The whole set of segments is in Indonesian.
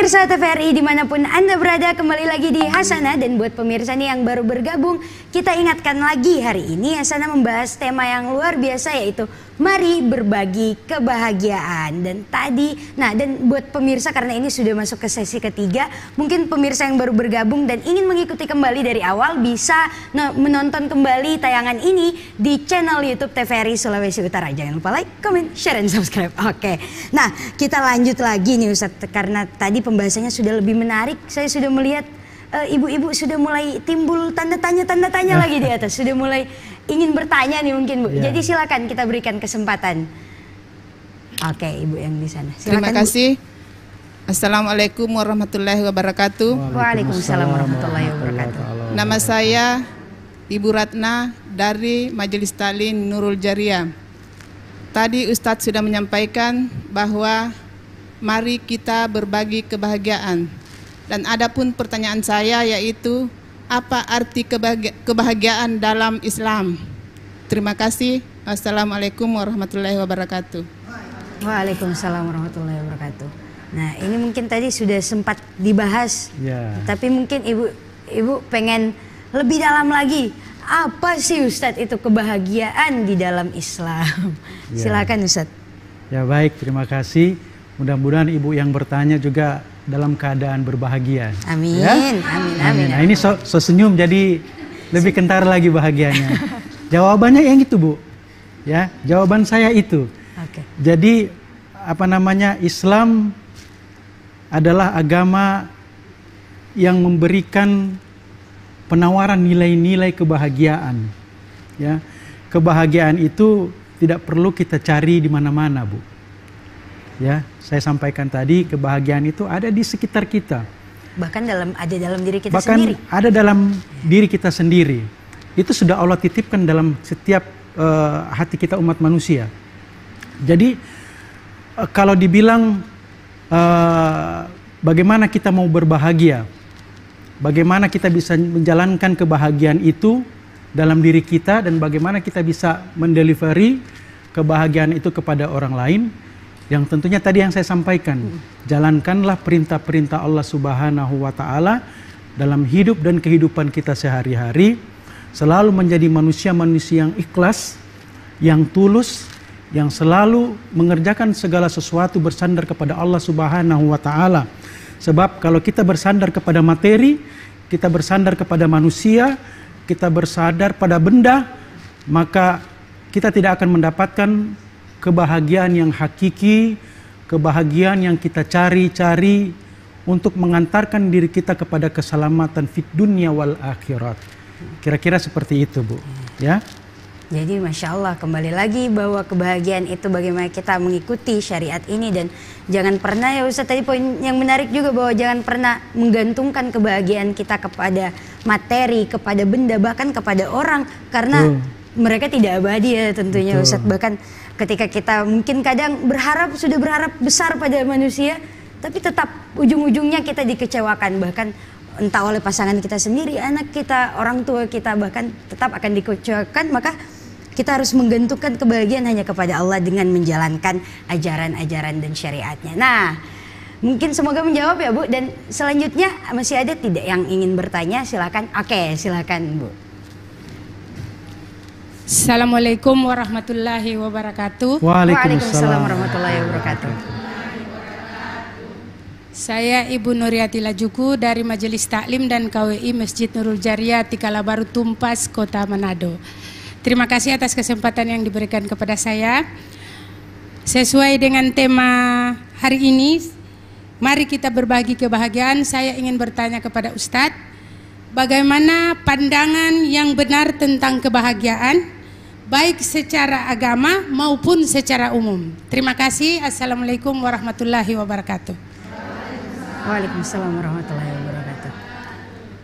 Pemirsa TVRI dimanapun Anda berada, kembali lagi di Hasanah. Dan buat pemirsa nih yang baru bergabung, kita ingatkan lagi hari ini Hasanah membahas tema yang luar biasa, yaitu mari berbagi kebahagiaan. Dan buat pemirsa, karena ini sudah masuk ke sesi ketiga, mungkin pemirsa yang baru bergabung dan ingin mengikuti kembali dari awal bisa menonton kembali tayangan ini di channel YouTube TVRI Sulawesi Utara. Jangan lupa like, comment, share, dan subscribe. Oke, nah kita lanjut lagi nih Ustadz, karena tadi pembahasannya sudah lebih menarik. Saya sudah melihat ibu-ibu sudah mulai timbul tanda tanya lagi di atas, sudah mulai ingin bertanya nih mungkin Bu. Jadi silakan kita berikan kesempatan. Oke, Ibu yang di sana. Silakan, terima kasih. Bu. Assalamualaikum warahmatullahi wabarakatuh. Waalaikumsalam warahmatullahi wabarakatuh. Nama saya Ibu Ratna dari Majelis Ta'lim Nurul Jariah. Tadi Ustadz sudah menyampaikan bahwa mari kita berbagi kebahagiaan. Dan adapun pertanyaan saya yaitu, apa arti kebahagiaan dalam Islam? Terima kasih. Assalamualaikum warahmatullahi wabarakatuh. Waalaikumsalam warahmatullahi wabarakatuh. Nah, ini mungkin tadi sudah sempat dibahas, tapi mungkin ibu pengen lebih dalam lagi. Apa sih Ustadz itu kebahagiaan di dalam Islam? Silakan Ustadz. Ya baik, terima kasih. Mudah-mudahan ibu yang bertanya juga dalam keadaan berbahagia. Amin, ya? Amin. Nah, ini senyum jadi lebih kentar lagi bahagianya. Jawabannya yang itu Bu. Ya, jawaban saya itu. Jadi Islam adalah agama yang memberikan penawaran nilai-nilai kebahagiaan. Ya, kebahagiaan itu tidak perlu kita cari di mana-mana Bu. Ya, saya sampaikan tadi, kebahagiaan itu ada di sekitar kita. Bahkan ada dalam diri kita Bahkan sendiri. Ada dalam diri kita sendiri. Itu sudah Allah titipkan dalam setiap hati kita umat manusia. Jadi kalau dibilang bagaimana kita mau berbahagia, bagaimana kita bisa menjalankan kebahagiaan itu dalam diri kita, dan bagaimana kita bisa mendelivery kebahagiaan itu kepada orang lain, yang tentunya tadi yang saya sampaikan, jalankanlah perintah-perintah Allah Subhanahu wa Ta'ala dalam hidup dan kehidupan kita sehari-hari, selalu menjadi manusia-manusia yang ikhlas, yang tulus, yang selalu mengerjakan segala sesuatu bersandar kepada Allah Subhanahu wa Ta'ala. Sebab kalau kita bersandar kepada materi, kita bersandar kepada manusia, kita bersandar pada benda, maka kita tidak akan mendapatkan kebahagiaan yang hakiki, kebahagiaan yang kita cari-cari untuk mengantarkan diri kita kepada keselamatan fid dunya wal akhirat. Kira-kira seperti itu Bu. Ya. Jadi Masya Allah, kembali lagi bahwa kebahagiaan itu bagaimana kita mengikuti syariat ini. Dan jangan pernah ya Ustaz, tadi poin yang menarik juga bahwa jangan pernah menggantungkan kebahagiaan kita kepada materi, kepada benda, bahkan kepada orang. Karena mereka tidak abadi ya tentunya Ustaz. Bahkan ketika kita mungkin kadang sudah berharap besar pada manusia, tapi tetap ujung-ujungnya kita dikecewakan. Bahkan entah oleh pasangan kita sendiri, anak kita, orang tua kita, bahkan tetap akan dikecewakan. Maka kita harus menggantungkan kebahagiaan hanya kepada Allah dengan menjalankan ajaran-ajaran dan syariatnya. Nah, mungkin semoga menjawab ya Bu. Dan selanjutnya masih ada tidak yang ingin bertanya? Silakan. Oke, silakan Bu. Assalamualaikum warahmatullahi wabarakatuh. Waalaikumsalam warahmatullahi wabarakatuh. Saya Ibu Nuriati Lajuku dari Majelis Taklim dan KWI Masjid Nurul Jariah Tikala Baru Tumpas, Kota Manado. Terima kasih atas kesempatan yang diberikan kepada saya. Sesuai dengan tema hari ini, mari kita berbagi kebahagiaan. Saya ingin bertanya kepada Ustadz, bagaimana pandangan yang benar tentang kebahagiaan, baik secara agama maupun secara umum. Terima kasih. Assalamualaikum warahmatullahi wabarakatuh. Waalaikumsalam warahmatullahi wabarakatuh.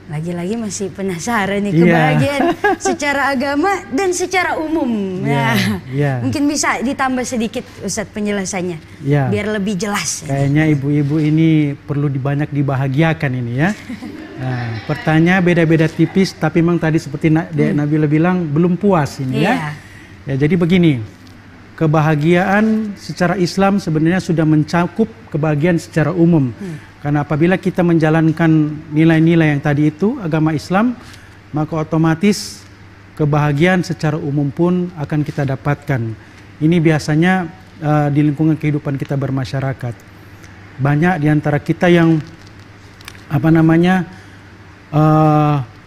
Lagi-lagi masih penasaran nih kebahagiaan secara agama dan secara umum. Mungkin bisa ditambah sedikit Ustadz penjelasannya, biar lebih jelas. Kayaknya ibu-ibu ini perlu banyak dibahagiakan ini ya. Nah, pertanyaan beda-beda tipis, tapi memang tadi seperti Nabila bilang belum puas ini ya. Ya jadi begini, kebahagiaan secara Islam sebenarnya sudah mencakup kebahagiaan secara umum. Karena apabila kita menjalankan nilai-nilai yang tadi itu, agama Islam, maka otomatis kebahagiaan secara umum pun akan kita dapatkan. Ini biasanya di lingkungan kehidupan kita bermasyarakat. Banyak di antara kita yang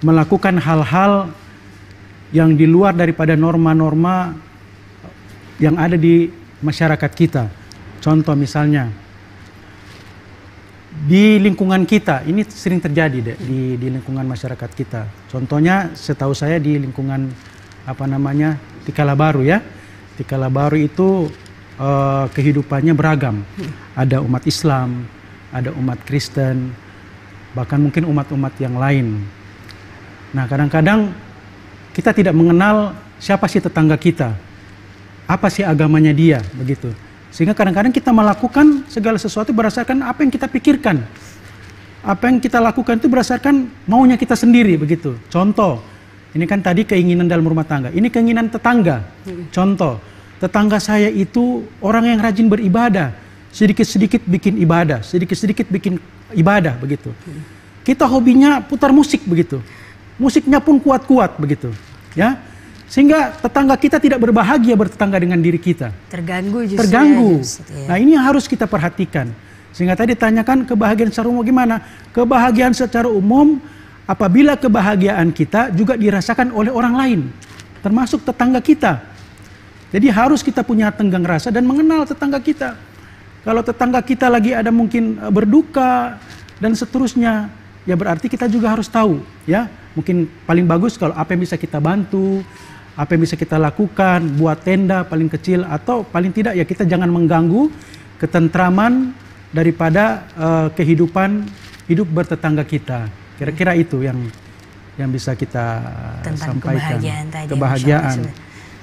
melakukan hal-hal yang di luar daripada norma-norma yang ada di masyarakat kita. Contoh misalnya, di lingkungan kita, ini sering terjadi di lingkungan masyarakat kita. Contohnya setahu saya di lingkungan Tikala Baru ya. Tikala Baru itu kehidupannya beragam. Ada umat Islam, ada umat Kristen, bahkan mungkin umat-umat yang lain. Nah, kadang-kadang kita tidak mengenal siapa sih tetangga kita, apa sih agamanya dia, begitu. Sehingga kadang-kadang kita melakukan segala sesuatu berdasarkan apa yang kita pikirkan. Apa yang kita lakukan itu berdasarkan maunya kita sendiri, begitu. Contoh, ini kan tadi keinginan dalam rumah tangga, ini keinginan tetangga. Contoh, tetangga saya itu orang yang rajin beribadah, sedikit-sedikit bikin ibadah, sedikit-sedikit bikin ibadah, begitu. Kita hobinya putar musik, begitu. Musiknya pun kuat-kuat, begitu. Ya, sehingga tetangga kita tidak berbahagia bertetangga dengan diri kita. Terganggu justru. Terganggu. Ya. Nah, ini yang harus kita perhatikan. Sehingga tadi tanyakan kebahagiaan secara umum gimana? Kebahagiaan secara umum apabila kebahagiaan kita juga dirasakan oleh orang lain, termasuk tetangga kita. Jadi harus kita punya tenggang rasa dan mengenal tetangga kita. Kalau tetangga kita lagi ada mungkin berduka dan seterusnya, ya berarti kita juga harus tahu, ya. Mungkin paling bagus kalau apa yang bisa kita bantu, apa yang bisa kita lakukan, buat tenda paling kecil, atau paling tidak ya kita jangan mengganggu ketentraman daripada kehidupan hidup bertetangga kita. Kira-kira itu yang bisa kita tentang sampaikan. Kebahagiaan tadi. Kebahagiaan.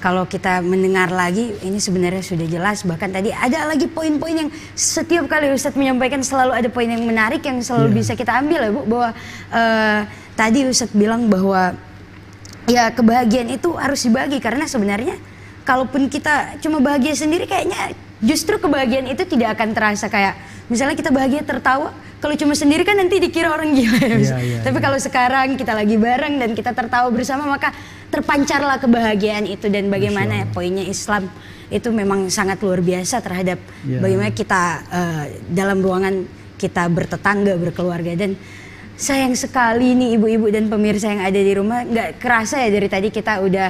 Kalau kita mendengar lagi, ini sebenarnya sudah jelas. Bahkan tadi ada lagi poin-poin yang setiap kali Ustadz menyampaikan selalu ada poin yang menarik yang selalu bisa kita ambil ya Bu. Bahwa tadi Ustadz bilang bahwa ya kebahagiaan itu harus dibagi. Karena sebenarnya kalaupun kita cuma bahagia sendiri, kayaknya justru kebahagiaan itu tidak akan terasa. Kayak misalnya kita bahagia tertawa, kalau cuma sendiri kan nanti dikira orang gila ya. Tapi kalau sekarang kita lagi bareng dan kita tertawa bersama, maka terpancarlah kebahagiaan itu. Dan bagaimana poinnya Islam itu memang sangat luar biasa terhadap bagaimana kita dalam ruangan kita bertetangga, berkeluarga. Dan sayang sekali nih ibu-ibu dan pemirsa yang ada di rumah, nggak kerasa ya dari tadi kita udah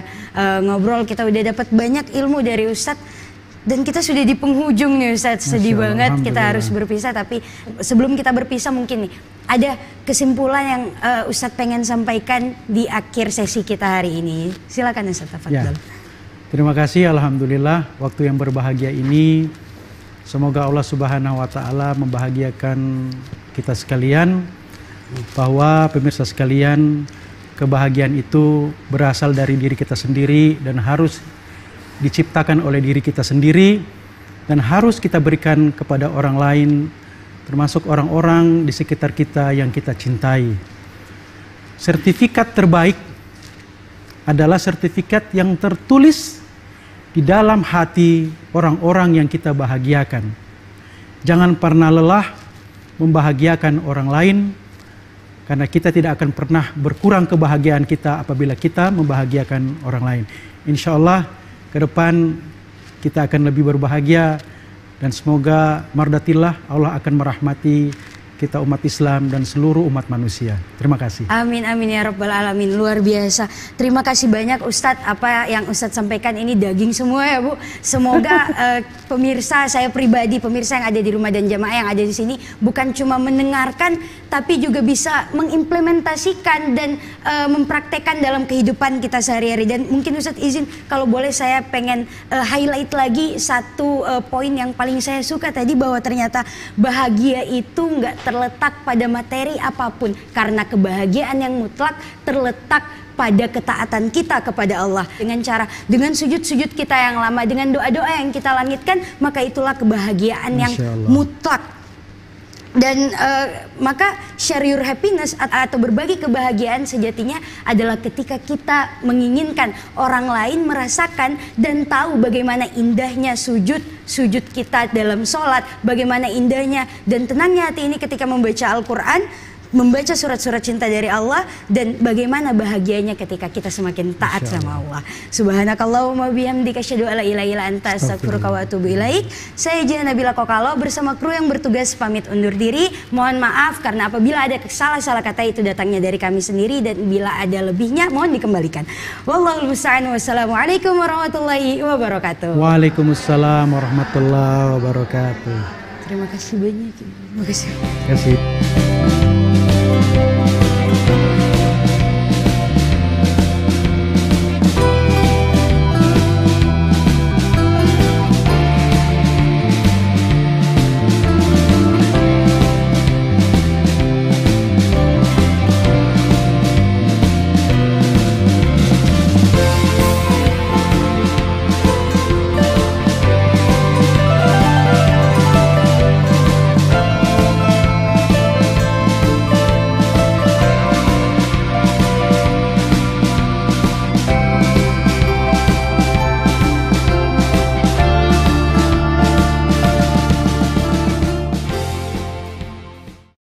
ngobrol, kita udah dapat banyak ilmu dari Ustadz. Dan kita sudah di penghujung nih Ustadz, sedih banget kita harus berpisah. Tapi sebelum kita berpisah mungkin nih ada kesimpulan yang Ustadz pengen sampaikan di akhir sesi kita hari ini. Silakan Ustadz, tafadhol. Terima kasih, alhamdulillah waktu yang berbahagia ini. Semoga Allah Subhanahu wa Ta'ala membahagiakan kita sekalian. Bahwa pemirsa sekalian, kebahagiaan itu berasal dari diri kita sendiri dan harus diciptakan oleh diri kita sendiri dan harus kita berikan kepada orang lain, termasuk orang-orang di sekitar kita yang kita cintai. Sertifikat terbaik adalah sertifikat yang tertulis di dalam hati orang-orang yang kita bahagiakan. Jangan pernah lelah membahagiakan orang lain, karena kita tidak akan pernah berkurang kebahagiaan kita apabila kita membahagiakan orang lain. Insya Allah ke depan kita akan lebih berbahagia dan semoga mardatillah Allah akan merahmati kita umat Islam dan seluruh umat manusia. Terima kasih. Amin amin ya rabbal alamin, luar biasa. Terima kasih banyak Ustadz, apa yang Ustadz sampaikan ini daging semua ya Bu. Semoga pemirsa, saya pribadi, pemirsa yang ada di rumah dan jamaah yang ada di sini bukan cuma mendengarkan tapi juga bisa mengimplementasikan dan mempraktekkan dalam kehidupan kita sehari-hari. Dan mungkin Ustadz izin kalau boleh saya pengen highlight lagi satu poin yang paling saya suka tadi, bahwa ternyata bahagia itu nggak terletak pada materi apapun, karena kebahagiaan yang mutlak terletak pada ketaatan kita kepada Allah. Dengan sujud-sujud kita yang lama, dengan doa-doa yang kita langitkan, maka itulah kebahagiaan yang mutlak. Dan maka share your happiness atau berbagi kebahagiaan sejatinya adalah ketika kita menginginkan orang lain merasakan dan tahu bagaimana indahnya sujud kita dalam sholat, bagaimana indahnya dan tenangnya hati ini ketika membaca Al-Quran, membaca surat-surat cinta dari Allah, dan bagaimana bahagianya ketika kita semakin taat sama Allah. Subhanakallahumma bihamdika asyhadu alla ilaha illa anta astaghfiruka wa atubu ilaik. Saya Jana Nabila Kokalo bersama kru yang bertugas pamit undur diri. Mohon maaf karena apabila ada salah-salah kata itu datangnya dari kami sendiri, dan bila ada lebihnya mohon dikembalikan. Wallahul musta'an. Wassalamualaikum warahmatullahi wabarakatuh. Waalaikumsalam warahmatullahi wabarakatuh. Terima kasih banyak. Terima kasih. Terima kasih.